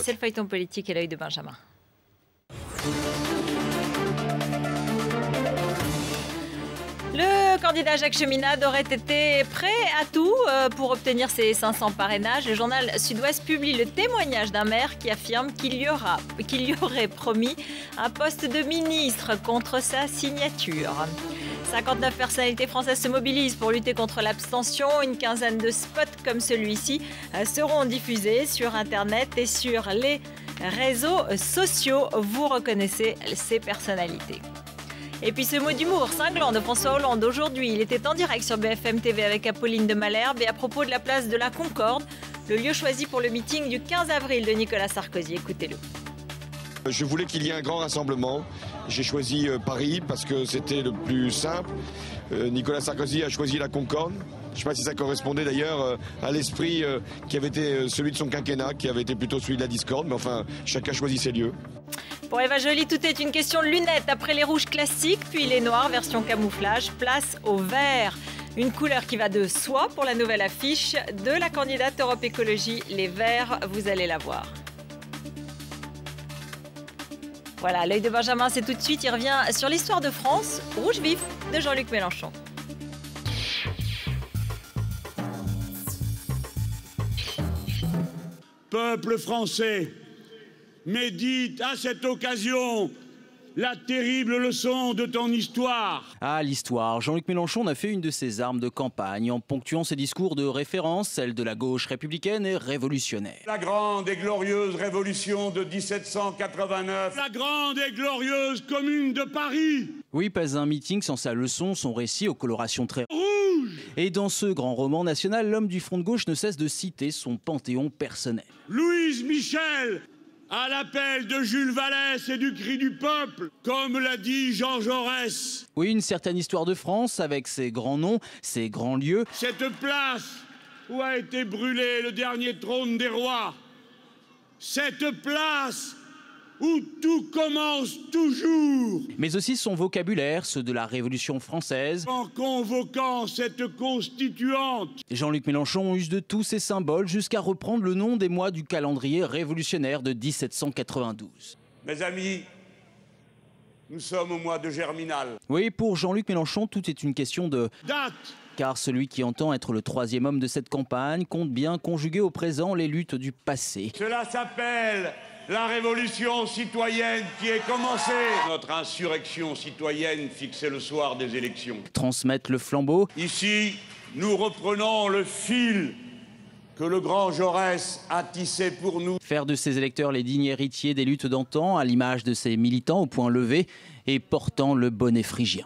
C'est le feuilleton politique et l'œil de Benjamin. Le candidat Jacques Cheminade aurait été prêt à tout pour obtenir ses 500 parrainages. Le journal Sud-Ouest publie le témoignage d'un maire qui affirme qu'il y aurait promis un poste de ministre contre sa signature. 59 personnalités françaises se mobilisent pour lutter contre l'abstention. Une quinzaine de spots comme celui-ci seront diffusés sur Internet et sur les réseaux sociaux. Vous reconnaissez ces personnalités. Et puis ce mot d'humour cinglant de François Hollande aujourd'hui, il était en direct sur BFM TV avec Apolline de Malherbe et à propos de la place de la Concorde, le lieu choisi pour le meeting du 15 avril de Nicolas Sarkozy. Écoutez-le. Je voulais qu'il y ait un grand rassemblement. J'ai choisi Paris parce que c'était le plus simple. Nicolas Sarkozy a choisi la Concorde. Je ne sais pas si ça correspondait d'ailleurs à l'esprit qui avait été celui de son quinquennat, qui avait été plutôt celui de la discorde. Mais enfin, chacun choisit ses lieux. Pour Eva Joly, tout est une question de lunettes. Après les rouges classiques, puis les noirs version camouflage, place au vert. Une couleur qui va de soi pour la nouvelle affiche de la candidate Europe Écologie. Les verts, vous allez la voir. Voilà, l'œil de Benjamin, c'est tout de suite. Il revient sur l'histoire de France, rouge vif, de Jean-Luc Mélenchon. Peuple français, médite à cette occasion la terrible leçon de ton histoire. Ah, l'histoire. Jean-Luc Mélenchon a fait une de ses armes de campagne en ponctuant ses discours de référence, celle de la gauche républicaine et révolutionnaire. La grande et glorieuse révolution de 1789. La grande et glorieuse commune de Paris. Oui, pas un meeting sans sa leçon, son récit aux colorations très rouges. Et dans ce grand roman national, l'homme du front de gauche ne cesse de citer son panthéon personnel. Louise Michel, à l'appel de Jules Vallès et du cri du peuple, comme l'a dit Jean Jaurès. Oui, une certaine histoire de France avec ses grands noms, ses grands lieux. Cette place où a été brûlé le dernier trône des rois. Cette place où tout commence toujours. Mais aussi son vocabulaire, ceux de la Révolution française. En convoquant cette constituante. Jean-Luc Mélenchon use de tous ses symboles jusqu'à reprendre le nom des mois du calendrier révolutionnaire de 1792. Mes amis, nous sommes au mois de Germinal. Oui, pour Jean-Luc Mélenchon, tout est une question de date. Car celui qui entend être le troisième homme de cette campagne compte bien conjuguer au présent les luttes du passé. Cela s'appelle la révolution citoyenne qui est commencée. Notre insurrection citoyenne fixée le soir des élections. Transmettre le flambeau. Ici, nous reprenons le fil que le grand Jaurès a tissé pour nous. Faire de ses électeurs les dignes héritiers des luttes d'antan, à l'image de ses militants au point levé et portant le bonnet phrygien.